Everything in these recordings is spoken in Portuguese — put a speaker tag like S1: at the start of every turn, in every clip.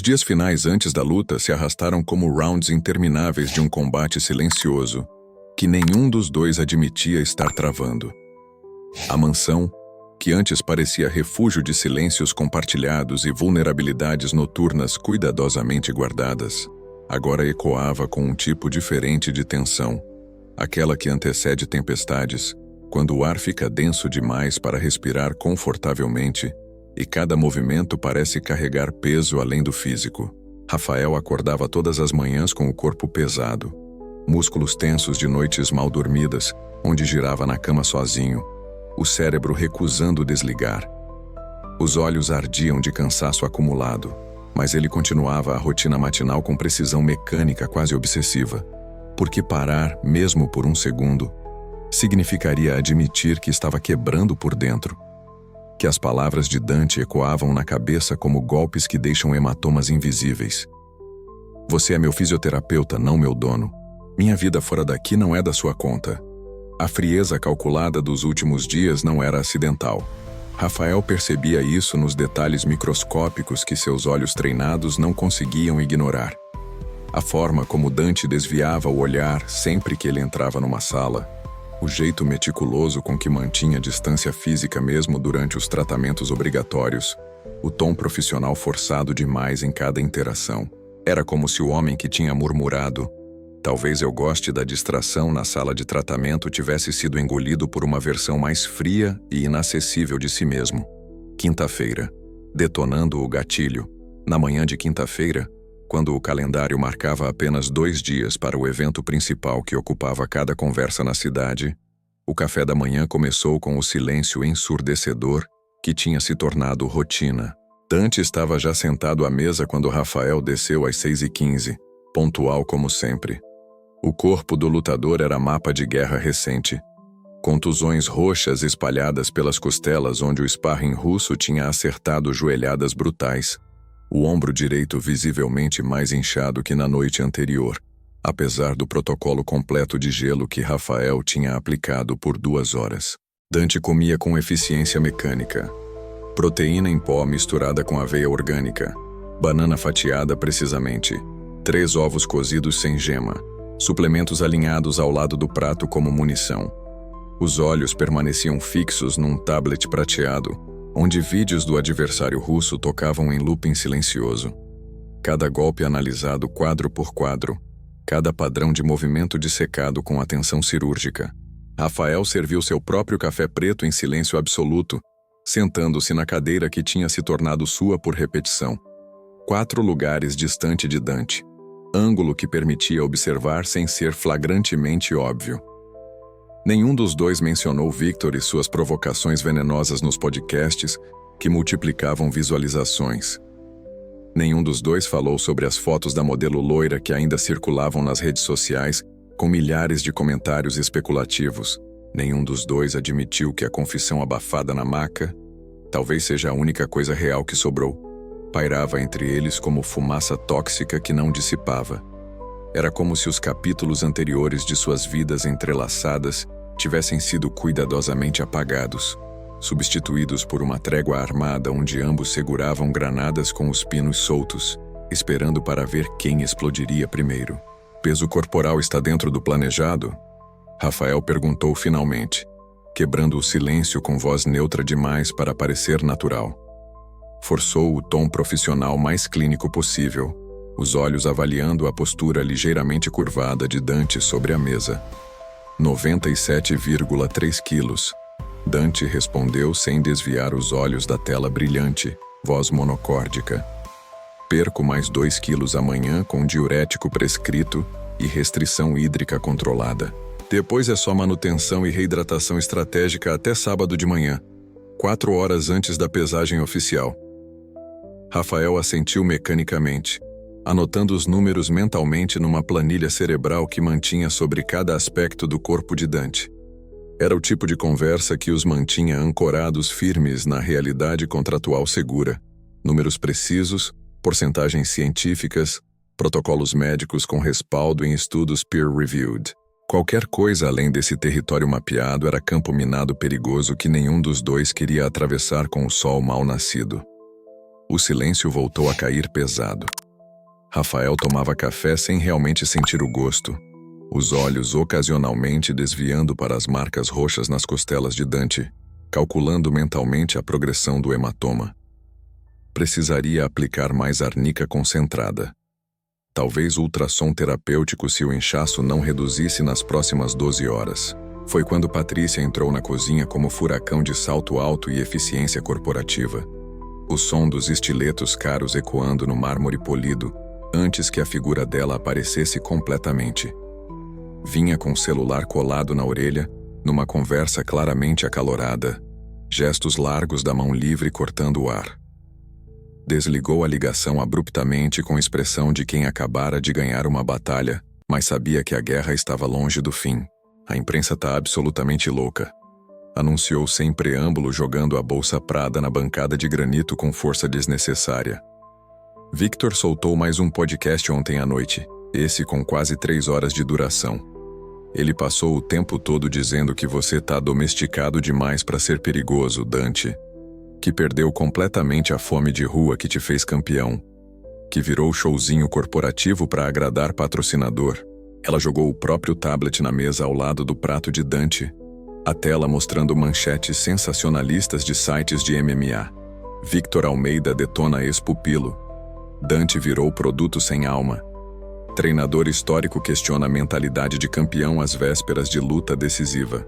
S1: dias finais antes da luta se arrastaram como rounds intermináveis de um combate silencioso, que nenhum dos dois admitia estar travando. A mansão, que antes parecia refúgio de silêncios compartilhados e vulnerabilidades noturnas cuidadosamente guardadas, agora ecoava com um tipo diferente de tensão, aquela que antecede tempestades, quando o ar fica denso demais para respirar confortavelmente e cada movimento parece carregar peso além do físico. Rafael acordava todas as manhãs com o corpo pesado, músculos tensos de noites mal dormidas, onde girava na cama sozinho, o cérebro recusando desligar. Os olhos ardiam de cansaço acumulado, mas ele continuava a rotina matinal com precisão mecânica quase obsessiva, porque parar, mesmo por um segundo, significaria admitir que estava quebrando por dentro, que as palavras de Dante ecoavam na cabeça como golpes que deixam hematomas invisíveis. Você é meu fisioterapeuta, não meu dono. Minha vida fora daqui não é da sua conta. A frieza calculada dos últimos dias não era acidental. Rafael percebia isso nos detalhes microscópicos que seus olhos treinados não conseguiam ignorar. A forma como Dante desviava o olhar sempre que ele entrava numa sala, o jeito meticuloso com que mantinha distância física mesmo durante os tratamentos obrigatórios, o tom profissional forçado demais em cada interação. Era como se o homem que tinha murmurado "talvez eu goste da distração" na sala de tratamento tivesse sido engolido por uma versão mais fria e inacessível de si mesmo. Quinta-feira, detonando o gatilho. Na manhã de quinta-feira, quando o calendário marcava apenas 2 dias para o evento principal que ocupava cada conversa na cidade, o café da manhã começou com o silêncio ensurdecedor que tinha se tornado rotina. Dante estava já sentado à mesa quando Rafael desceu às 6h15, pontual como sempre. O corpo do lutador era mapa de guerra recente. Contusões roxas espalhadas pelas costelas onde o sparring russo tinha acertado joelhadas brutais. O ombro direito visivelmente mais inchado que na noite anterior, apesar do protocolo completo de gelo que Rafael tinha aplicado por 2 horas. Dante comia com eficiência mecânica. Proteína em pó misturada com aveia orgânica, banana fatiada precisamente, 3 ovos cozidos sem gema, suplementos alinhados ao lado do prato como munição. Os olhos permaneciam fixos num tablet prateado, onde vídeos do adversário russo tocavam em looping silencioso. Cada golpe analisado quadro por quadro, cada padrão de movimento dissecado com atenção cirúrgica. Rafael serviu seu próprio café preto em silêncio absoluto, sentando-se na cadeira que tinha se tornado sua por repetição. 4 lugares distante de Dante, ângulo que permitia observar sem ser flagrantemente óbvio. Nenhum dos dois mencionou Victor e suas provocações venenosas nos podcasts, que multiplicavam visualizações. Nenhum dos dois falou sobre as fotos da modelo loira que ainda circulavam nas redes sociais, com milhares de comentários especulativos. Nenhum dos dois admitiu que a confissão abafada na maca, talvez seja a única coisa real que sobrou, pairava entre eles como fumaça tóxica que não dissipava. Era como se os capítulos anteriores de suas vidas entrelaçadas tivessem sido cuidadosamente apagados, substituídos por uma trégua armada onde ambos seguravam granadas com os pinos soltos, esperando para ver quem explodiria primeiro. Peso corporal está dentro do planejado? Rafael perguntou finalmente, quebrando o silêncio com voz neutra demais para parecer natural. Forçou o tom profissional mais clínico possível, os olhos avaliando a postura ligeiramente curvada de Dante sobre a mesa. 97,3 quilos. Dante respondeu sem desviar os olhos da tela brilhante, voz monocórdica. Perco mais 2 quilos amanhã com diurético prescrito e restrição hídrica controlada. Depois é só manutenção e reidratação estratégica até sábado de manhã, 4 horas antes da pesagem oficial. Rafael assentiu mecanicamente, anotando os números mentalmente numa planilha cerebral que mantinha sobre cada aspecto do corpo de Dante. Era o tipo de conversa que os mantinha ancorados firmes na realidade contratual segura. Números precisos, porcentagens científicas, protocolos médicos com respaldo em estudos peer-reviewed. Qualquer coisa além desse território mapeado era campo minado perigoso que nenhum dos dois queria atravessar com o sol mal nascido. O silêncio voltou a cair pesado. Rafael tomava café sem realmente sentir o gosto, os olhos ocasionalmente desviando para as marcas roxas nas costelas de Dante, calculando mentalmente a progressão do hematoma. Precisaria aplicar mais arnica concentrada. Talvez ultrassom terapêutico se o inchaço não reduzisse nas próximas 12 horas. Foi quando Patrícia entrou na cozinha como furacão de salto alto e eficiência corporativa. O som dos estiletos caros ecoando no mármore polido, antes que a figura dela aparecesse completamente. Vinha com o celular colado na orelha, numa conversa claramente acalorada, gestos largos da mão livre cortando o ar. Desligou a ligação abruptamente com expressão de quem acabara de ganhar uma batalha, mas sabia que a guerra estava longe do fim. A imprensa tá absolutamente louca. Anunciou sem preâmbulo, jogando a bolsa Prada na bancada de granito com força desnecessária. Victor soltou mais um podcast ontem à noite, esse com quase 3 horas de duração. Ele passou o tempo todo dizendo que você tá domesticado demais para ser perigoso, Dante. Que perdeu completamente a fome de rua que te fez campeão. Que virou showzinho corporativo para agradar patrocinador. Ela jogou o próprio tablet na mesa ao lado do prato de Dante, a tela mostrando manchetes sensacionalistas de sites de MMA. Victor Almeida detona ex-pupilo. Dante virou produto sem alma. Treinador histórico questiona a mentalidade de campeão às vésperas de luta decisiva.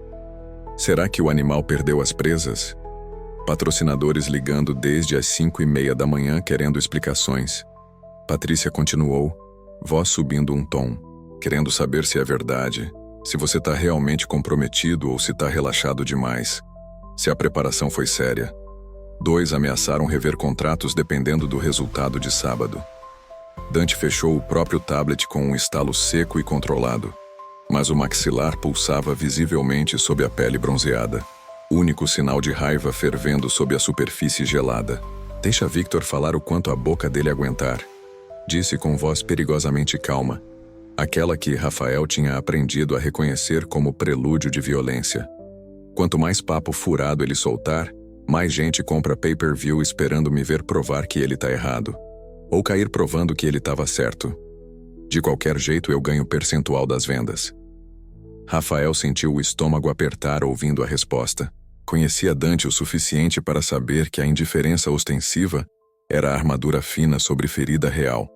S1: Será que o animal perdeu as presas? Patrocinadores ligando desde as 5:30 da manhã querendo explicações. Patrícia continuou, voz subindo um tom, querendo saber se é verdade, se você tá realmente comprometido ou se tá relaxado demais, se a preparação foi séria. 2 ameaçaram rever contratos dependendo do resultado de sábado. Dante fechou o próprio tablet com um estalo seco e controlado, mas o maxilar pulsava visivelmente sob a pele bronzeada. Único sinal de raiva fervendo sob a superfície gelada. Deixa Victor falar o quanto a boca dele aguentar, disse com voz perigosamente calma, aquela que Rafael tinha aprendido a reconhecer como prelúdio de violência. Quanto mais papo furado ele soltar, mais gente compra pay-per-view esperando me ver provar que ele tá errado. Ou cair provando que ele estava certo. De qualquer jeito eu ganho percentual das vendas. Rafael sentiu o estômago apertar ouvindo a resposta. Conhecia Dante o suficiente para saber que a indiferença ostensiva era a armadura fina sobre ferida real.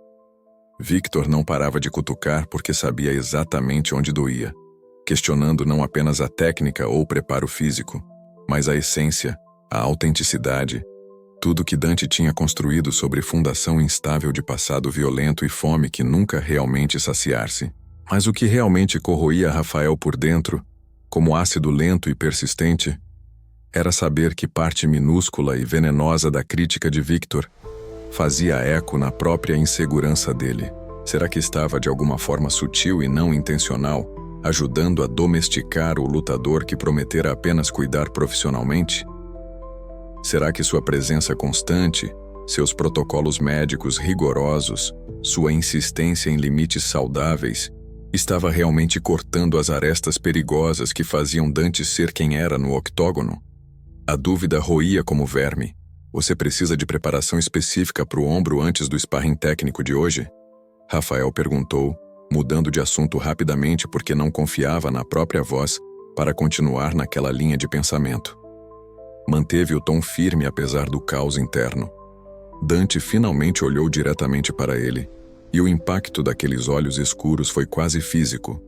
S1: Victor não parava de cutucar porque sabia exatamente onde doía, questionando não apenas a técnica ou o preparo físico, mas a essência, a autenticidade, tudo que Dante tinha construído sobre fundação instável de passado violento e fome que nunca realmente saciar-se. Mas o que realmente corroía Rafael por dentro, como ácido lento e persistente, era saber que parte minúscula e venenosa da crítica de Victor fazia eco na própria insegurança dele. Será que estava de alguma forma sutil e não intencional, ajudando a domesticar o lutador que prometera apenas cuidar profissionalmente? Será que sua presença constante, seus protocolos médicos rigorosos, sua insistência em limites saudáveis, estava realmente cortando as arestas perigosas que faziam Dante ser quem era no octógono? A dúvida roía como verme. Você precisa de preparação específica para o ombro antes do sparring técnico de hoje? Rafael perguntou, mudando de assunto rapidamente porque não confiava na própria voz para continuar naquela linha de pensamento. Manteve o tom firme apesar do caos interno. Dante finalmente olhou diretamente para ele, e o impacto daqueles olhos escuros foi quase físico.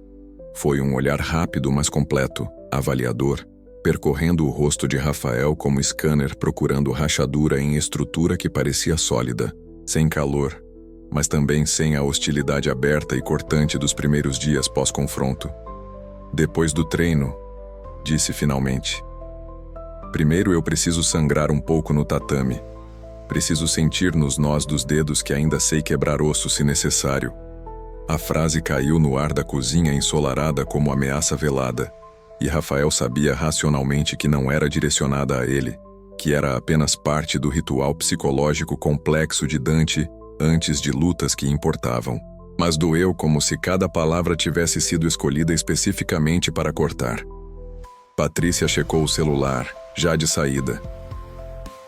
S1: Foi um olhar rápido, mas completo, avaliador, percorrendo o rosto de Rafael como scanner procurando rachadura em estrutura que parecia sólida, sem calor, mas também sem a hostilidade aberta e cortante dos primeiros dias pós-confronto. Depois do treino, disse finalmente. Primeiro eu preciso sangrar um pouco no tatame. Preciso sentir nos nós dos dedos que ainda sei quebrar osso se necessário. A frase caiu no ar da cozinha ensolarada como ameaça velada, e Rafael sabia racionalmente que não era direcionada a ele, que era apenas parte do ritual psicológico complexo de Dante antes de lutas que importavam. Mas doeu como se cada palavra tivesse sido escolhida especificamente para cortar. Patrícia checou o celular, já de saída.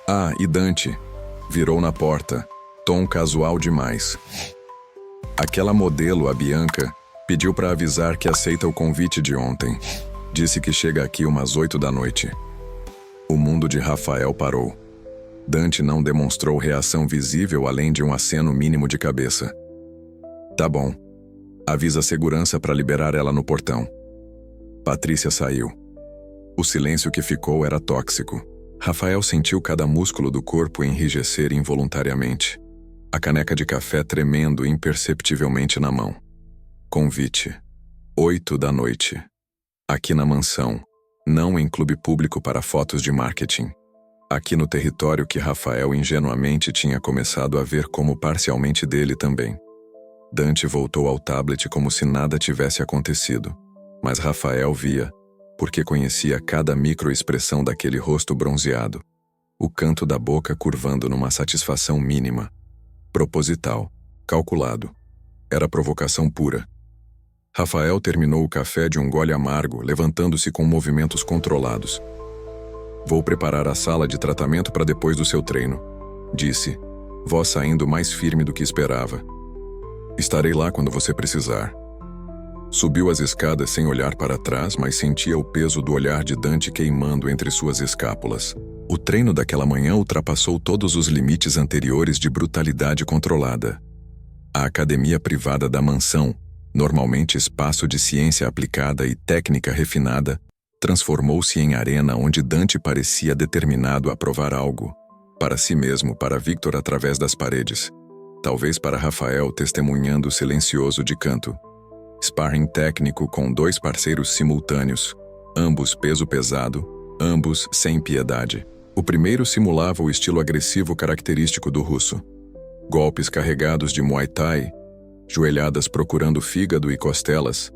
S1: Ah, e Dante, Virou na porta, tom casual demais. Aquela modelo, a Bianca, pediu para avisar que aceita o convite de ontem. Disse que chega aqui umas 8 da noite. O mundo de Rafael parou. Dante não demonstrou reação visível além de um aceno mínimo de cabeça. Tá bom. Avisa a segurança para liberar ela no portão. Patrícia saiu. O silêncio que ficou era tóxico. Rafael sentiu cada músculo do corpo enrijecer involuntariamente. A caneca de café tremendo imperceptivelmente na mão. Convite. 8 da noite. Aqui na mansão. Não em clube público para fotos de marketing. Aqui no território que Rafael ingenuamente tinha começado a ver como parcialmente dele também. Dante voltou ao tablet como se nada tivesse acontecido. Mas Rafael via, porque conhecia cada microexpressão daquele rosto bronzeado. O canto da boca curvando numa satisfação mínima. Proposital. Calculado. Era provocação pura. Rafael terminou o café de um gole amargo, levantando-se com movimentos controlados. Vou preparar a sala de tratamento para depois do seu treino, disse, voz saindo mais firme do que esperava. Estarei lá quando você precisar. Subiu as escadas sem olhar para trás, mas sentia o peso do olhar de Dante queimando entre suas escápulas. O treino daquela manhã ultrapassou todos os limites anteriores de brutalidade controlada. A academia privada da mansão, normalmente espaço de ciência aplicada e técnica refinada, transformou-se em arena onde Dante parecia determinado a provar algo, para si mesmo, para Victor através das paredes, talvez para Rafael testemunhando silencioso de canto. Sparring técnico com 2 parceiros simultâneos, ambos peso pesado, ambos sem piedade. O primeiro simulava o estilo agressivo característico do russo. Golpes carregados de Muay Thai, joelhadas procurando fígado e costelas,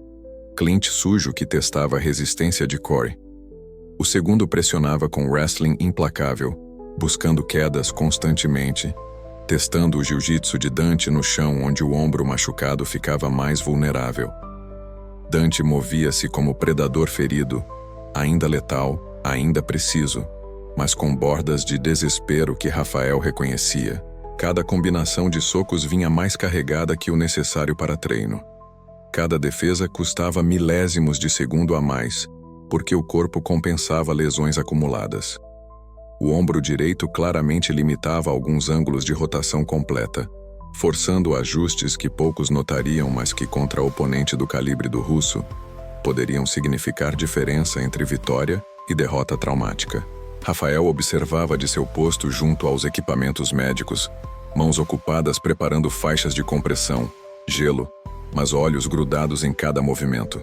S1: clinch sujo que testava a resistência de Corey. O segundo pressionava com wrestling implacável, buscando quedas constantemente, testando o jiu-jitsu de Dante no chão onde o ombro machucado ficava mais vulnerável. Dante movia-se como predador ferido, ainda letal, ainda preciso, mas com bordas de desespero que Rafael reconhecia. Cada combinação de socos vinha mais carregada que o necessário para treino. Cada defesa custava milésimos de segundo a mais, porque o corpo compensava lesões acumuladas. O ombro direito claramente limitava alguns ângulos de rotação completa, forçando ajustes que poucos notariam, mas que contra o oponente do calibre do russo, poderiam significar diferença entre vitória e derrota traumática. Rafael observava de seu posto junto aos equipamentos médicos, mãos ocupadas preparando faixas de compressão, gelo, mas olhos grudados em cada movimento.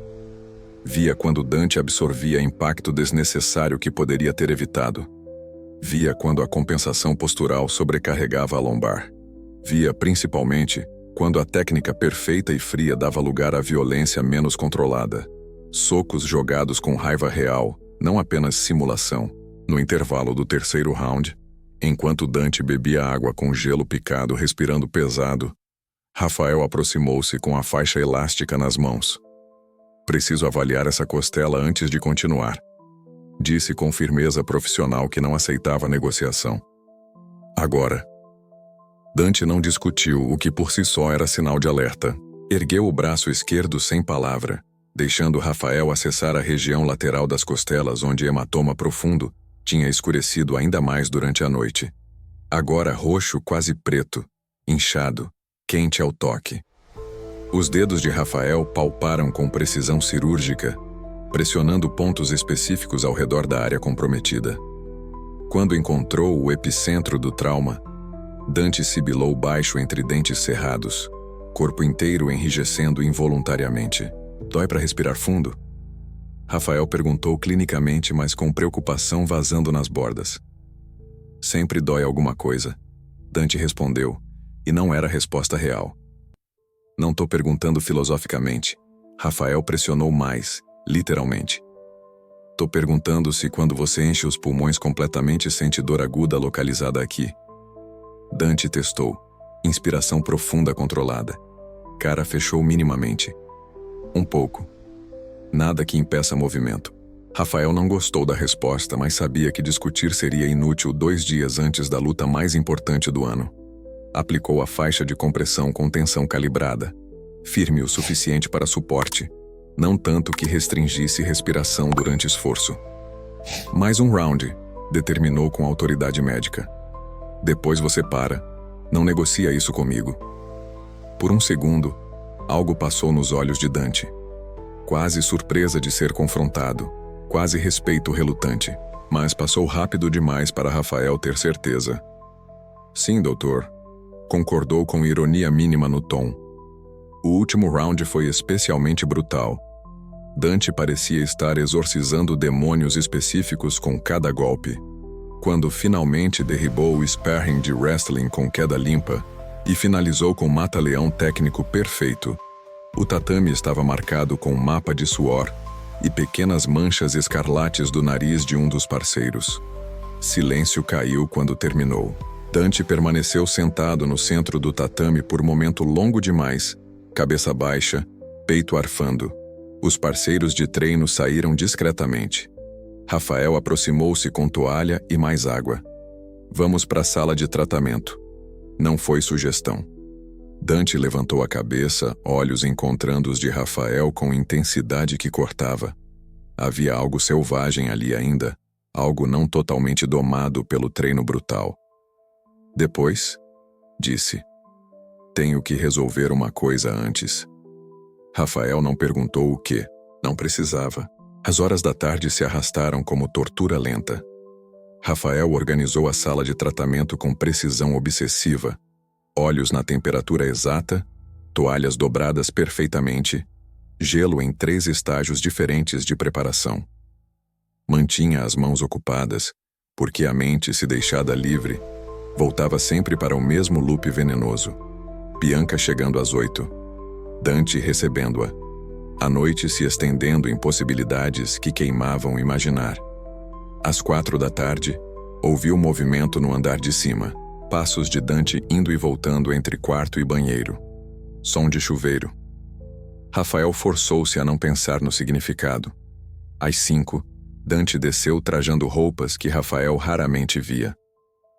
S1: Via quando Dante absorvia impacto desnecessário que poderia ter evitado. Via quando a compensação postural sobrecarregava a lombar. Via, principalmente, quando a técnica perfeita e fria dava lugar à violência menos controlada. Socos jogados com raiva real, não apenas simulação. No intervalo do terceiro round, enquanto Dante bebia água com gelo picado respirando pesado, Rafael aproximou-se com a faixa elástica nas mãos. Preciso avaliar essa costela antes de continuar, disse com firmeza profissional que não aceitava negociação. Agora. Dante não discutiu, o que por si só era sinal de alerta. Ergueu o braço esquerdo sem palavra, deixando Rafael acessar a região lateral das costelas onde hematoma profundo tinha escurecido ainda mais durante a noite. Agora roxo quase preto, inchado, quente ao toque. Os dedos de Rafael palparam com precisão cirúrgica, pressionando pontos específicos ao redor da área comprometida. Quando encontrou o epicentro do trauma, Dante sibilou baixo entre dentes cerrados, corpo inteiro enrijecendo involuntariamente. Dói para respirar fundo? Rafael perguntou clinicamente, mas com preocupação vazando nas bordas. Sempre dói alguma coisa, Dante respondeu, e não era a resposta real. Não tô perguntando filosoficamente. Rafael pressionou mais, literalmente. Tô perguntando se quando você enche os pulmões completamente sente dor aguda localizada aqui. Dante testou. Inspiração profunda controlada. Cara fechou minimamente. Um pouco. Nada que impeça movimento. Rafael não gostou da resposta, mas sabia que discutir seria inútil 2 dias antes da luta mais importante do ano. Aplicou a faixa de compressão com tensão calibrada, firme o suficiente para suporte, não tanto que restringisse respiração durante esforço. Mais um round, determinou com autoridade médica. Depois você para. Não negocia isso comigo. Por um segundo, algo passou nos olhos de Dante. Quase surpresa de ser confrontado, quase respeito relutante, mas passou rápido demais para Rafael ter certeza. Sim, doutor. Concordou com ironia mínima no tom. O último round foi especialmente brutal. Dante parecia estar exorcizando demônios específicos com cada golpe. Quando finalmente derribou o sparring de wrestling com queda limpa e finalizou com mata-leão técnico perfeito, o tatame estava marcado com um mapa de suor e pequenas manchas escarlates do nariz de um dos parceiros. Silêncio caiu quando terminou. Dante permaneceu sentado no centro do tatame por momento longo demais, cabeça baixa, peito arfando. Os parceiros de treino saíram discretamente. Rafael aproximou-se com toalha e mais água. Vamos para a sala de tratamento. Não foi sugestão. Dante levantou a cabeça, olhos encontrando os de Rafael com intensidade que cortava. Havia algo selvagem ali ainda, algo não totalmente domado pelo treino brutal. Depois, disse, tenho que resolver uma coisa antes. Rafael não perguntou o quê, não precisava. As horas da tarde se arrastaram como tortura lenta. Rafael organizou a sala de tratamento com precisão obsessiva, olhos na temperatura exata, toalhas dobradas perfeitamente, gelo em 3 estágios diferentes de preparação. Mantinha as mãos ocupadas, porque a mente, se deixada livre, voltava sempre para o mesmo loop venenoso. Bianca chegando às 8, Dante recebendo-a. A noite se estendendo em possibilidades que queimavam imaginar. Às 4 da tarde, ouviu movimento no andar de cima. Passos de Dante indo e voltando entre quarto e banheiro. Som de chuveiro. Rafael forçou-se a não pensar no significado. Às 5, Dante desceu trajando roupas que Rafael raramente via.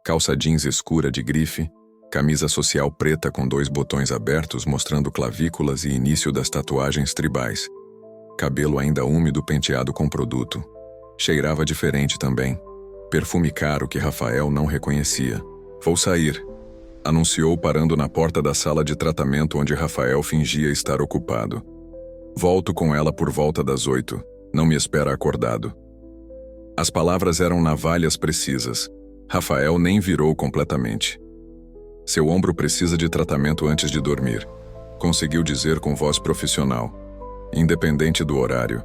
S1: Calça jeans escura de grife, camisa social preta com 2 botões abertos mostrando clavículas e início das tatuagens tribais. Cabelo ainda úmido penteado com produto. Cheirava diferente também. Perfume caro que Rafael não reconhecia. Vou sair, anunciou parando na porta da sala de tratamento onde Rafael fingia estar ocupado. Volto com ela por volta das 8, não me espera acordado. As palavras eram navalhas precisas. Rafael nem virou completamente. Seu ombro precisa de tratamento antes de dormir, conseguiu dizer com voz profissional, independente do horário.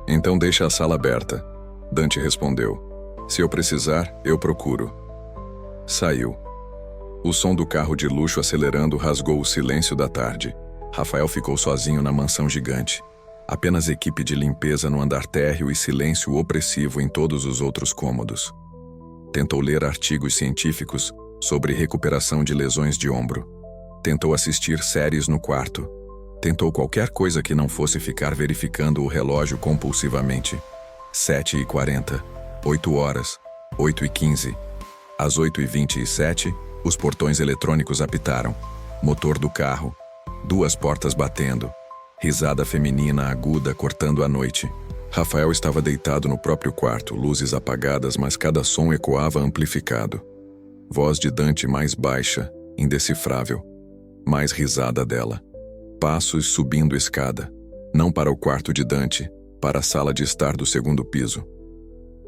S1: Então deixa a sala aberta, Dante respondeu. Se eu precisar, eu procuro. Saiu. O som do carro de luxo acelerando rasgou o silêncio da tarde. Rafael ficou sozinho na mansão gigante. Apenas equipe de limpeza no andar térreo e silêncio opressivo em todos os outros cômodos. Tentou ler artigos científicos sobre recuperação de lesões de ombro. Tentou assistir séries no quarto. Tentou qualquer coisa que não fosse ficar verificando o relógio compulsivamente. 7h40, 8 horas, 8h15. Às 8h27, os portões eletrônicos apitaram. Motor do carro. 2 portas batendo. Risada feminina aguda cortando a noite. Rafael estava deitado no próprio quarto, luzes apagadas, mas cada som ecoava amplificado. Voz de Dante mais baixa, indecifrável. Mais risada dela. Passos subindo escada. Não para o quarto de Dante, para a sala de estar do 2º piso.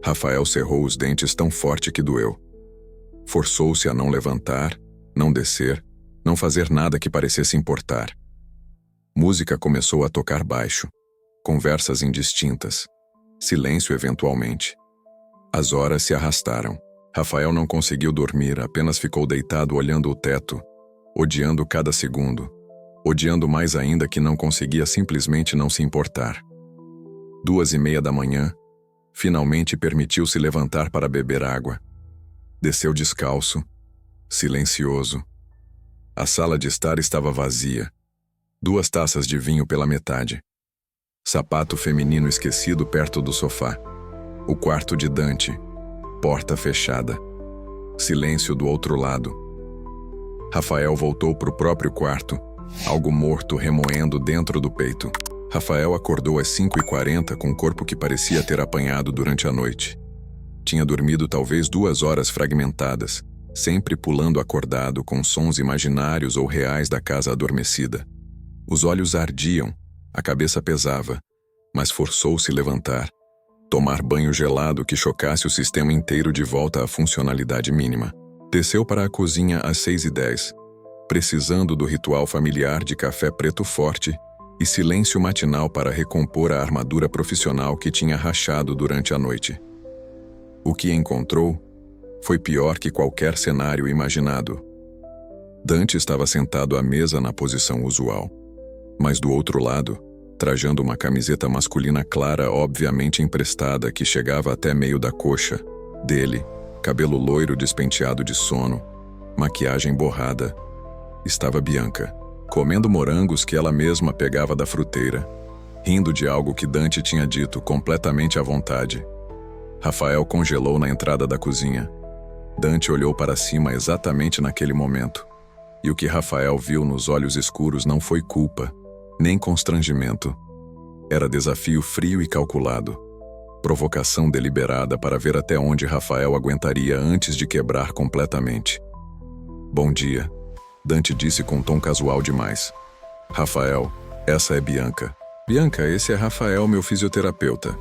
S1: Rafael cerrou os dentes tão forte que doeu. Forçou-se a não levantar, não descer, não fazer nada que parecesse importar. Música começou a tocar baixo. Conversas indistintas. Silêncio eventualmente. As horas se arrastaram. Rafael não conseguiu dormir, apenas ficou deitado olhando o teto, odiando cada segundo. Odiando mais ainda que não conseguia simplesmente não se importar. 2h30 da manhã, finalmente permitiu-se levantar para beber água. Desceu descalço, silencioso. A sala de estar estava vazia. 2 taças de vinho pela metade. Sapato feminino esquecido perto do sofá. O quarto de Dante. Porta fechada. Silêncio do outro lado. Rafael voltou para o próprio quarto, algo morto remoendo dentro do peito. Rafael acordou às 5h40 com um corpo que parecia ter apanhado durante a noite. Tinha dormido talvez 2 horas fragmentadas, sempre pulando acordado com sons imaginários ou reais da casa adormecida. Os olhos ardiam, a cabeça pesava, mas forçou-se levantar, tomar banho gelado que chocasse o sistema inteiro de volta à funcionalidade mínima. Desceu para a cozinha às 6h10, precisando do ritual familiar de café preto forte e silêncio matinal para recompor a armadura profissional que tinha rachado durante a noite. O que encontrou foi pior que qualquer cenário imaginado. Dante estava sentado à mesa na posição usual, mas do outro lado, trajando uma camiseta masculina clara obviamente emprestada que chegava até meio da coxa, dele, cabelo loiro despenteado de sono, maquiagem borrada, estava Bianca, comendo morangos que ela mesma pegava da fruteira, rindo de algo que Dante tinha dito completamente à vontade. Rafael congelou na entrada da cozinha. Dante olhou para cima exatamente naquele momento, e o que Rafael viu nos olhos escuros não foi culpa, nem constrangimento. Era desafio frio e calculado, provocação deliberada para ver até onde Rafael aguentaria antes de quebrar completamente. Bom dia, Dante disse com tom casual demais. Rafael, essa é Bianca. Bianca, esse é Rafael, meu fisioterapeuta.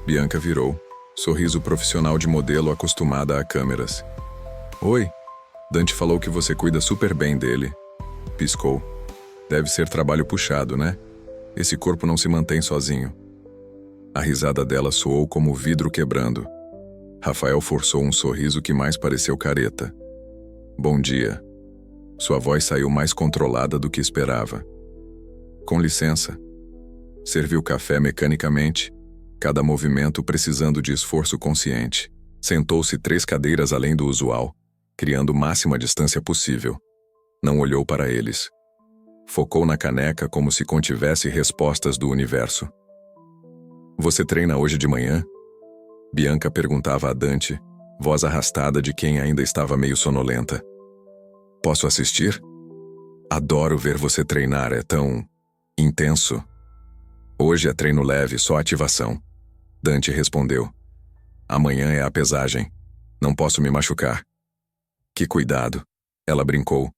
S1: Bianca virou, sorriso profissional de modelo acostumada a câmeras. Oi, Dante falou que você cuida super bem dele. Piscou. Deve ser trabalho puxado, né? Esse corpo não se mantém sozinho. A risada dela soou como vidro quebrando. Rafael forçou um sorriso que mais pareceu careta. Bom dia. Sua voz saiu mais controlada do que esperava. Com licença. Serviu café mecanicamente, cada movimento precisando de esforço consciente. Sentou-se 3 cadeiras além do usual, criando máxima distância possível. Não olhou para eles. Focou na caneca como se contivesse respostas do universo. Você treina hoje de manhã? Bianca perguntava a Dante, voz arrastada de quem ainda estava meio sonolenta. Posso assistir? Adoro ver você treinar, é tão intenso. Hoje é treino leve, só ativação. Dante respondeu. Amanhã é a pesagem. Não posso me machucar. Que cuidado. Ela brincou,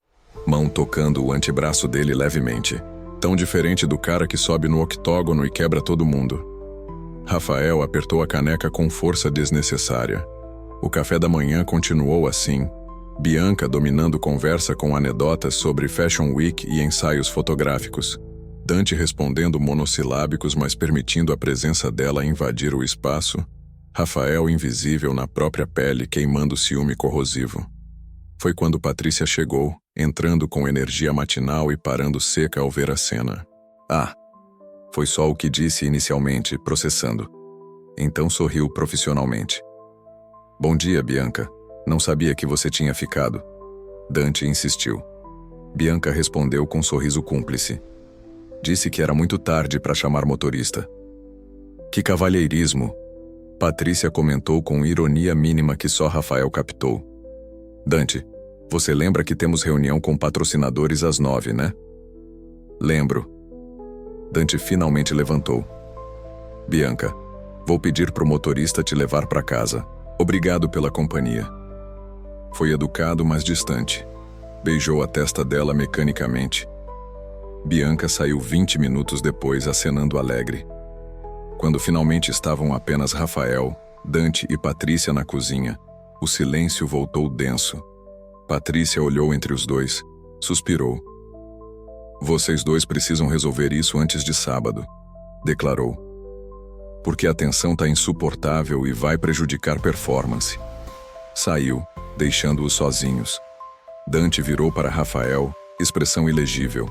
S1: mão tocando o antebraço dele levemente. Tão diferente do cara que sobe no octógono e quebra todo mundo. Rafael apertou a caneca com força desnecessária. O café da manhã continuou assim. Bianca dominando conversa com anedotas sobre Fashion Week e ensaios fotográficos. Dante respondendo monossilábicos, mas permitindo a presença dela invadir o espaço. Rafael invisível na própria pele, queimando ciúme corrosivo. Foi quando Patrícia chegou, entrando com energia matinal e parando seca ao ver a cena. Foi só o que disse inicialmente, processando. Então sorriu profissionalmente. Bom dia, Bianca. Não sabia que você tinha ficado. Dante insistiu. Bianca respondeu com um sorriso cúmplice. Disse que era muito tarde para chamar motorista. Que cavalheirismo! Patrícia comentou com ironia mínima que só Rafael captou. Dante, você lembra que temos reunião com patrocinadores às 9, né? Lembro. Dante finalmente levantou. Bianca, vou pedir pro motorista te levar para casa. Obrigado pela companhia. Foi educado, mas distante. Beijou a testa dela mecanicamente. Bianca saiu 20 minutos depois, acenando alegre. Quando finalmente estavam apenas Rafael, Dante e Patrícia na cozinha, o silêncio voltou denso. Patrícia olhou entre os dois, suspirou. Vocês dois precisam resolver isso antes de sábado, declarou. Porque a tensão tá insuportável e vai prejudicar performance. Saiu, deixando-os sozinhos. Dante virou para Rafael, expressão ilegível.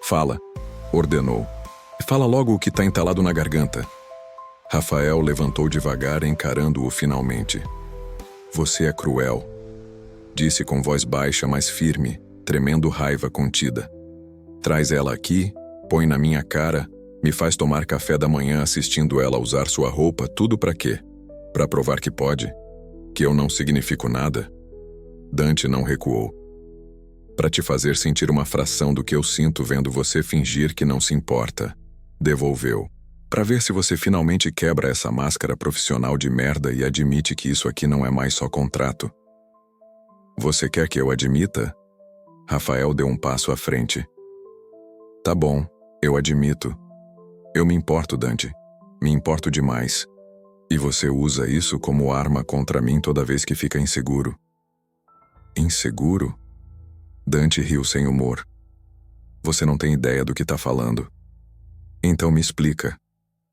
S1: Fala, ordenou. Fala logo o que tá entalado na garganta. Rafael levantou devagar, encarando-o finalmente. Você é cruel, disse com voz baixa, mas firme, tremendo raiva contida. Traz ela aqui, põe na minha cara, Me faz tomar café da manhã assistindo ela usar sua roupa, tudo pra quê? Pra provar que pode? Que eu não significo nada? Dante não recuou. Pra te fazer sentir uma fração do que eu sinto vendo você fingir que não se importa. Devolveu. Pra ver se você finalmente quebra essa máscara profissional de merda e admite que isso aqui não é mais só contrato. Você quer que eu admita? Rafael deu um passo à frente. Tá bom, eu admito. Eu me importo, Dante. Me importo demais. E você usa isso como arma contra mim toda vez que fica inseguro. Inseguro? Dante riu sem humor. Você não tem ideia do que tá falando. Então me explica.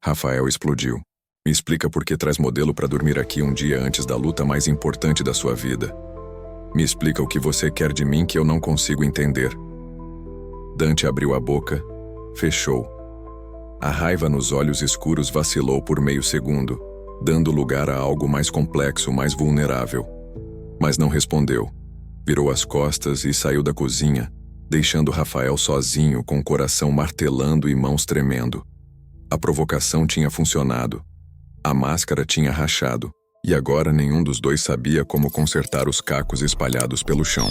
S1: Rafael explodiu. Me explica por que traz modelo pra dormir aqui um dia antes da luta mais importante da sua vida. Me explica o que você quer de mim que eu não consigo entender. Dante abriu a boca, fechou. A raiva nos olhos escuros vacilou por meio segundo, dando lugar a algo mais complexo, mais vulnerável. Mas não respondeu. Virou as costas e saiu da cozinha, deixando Rafael sozinho, com o coração martelando e mãos tremendo. A provocação tinha funcionado. A máscara tinha rachado, e agora nenhum dos dois sabia como consertar os cacos espalhados pelo chão.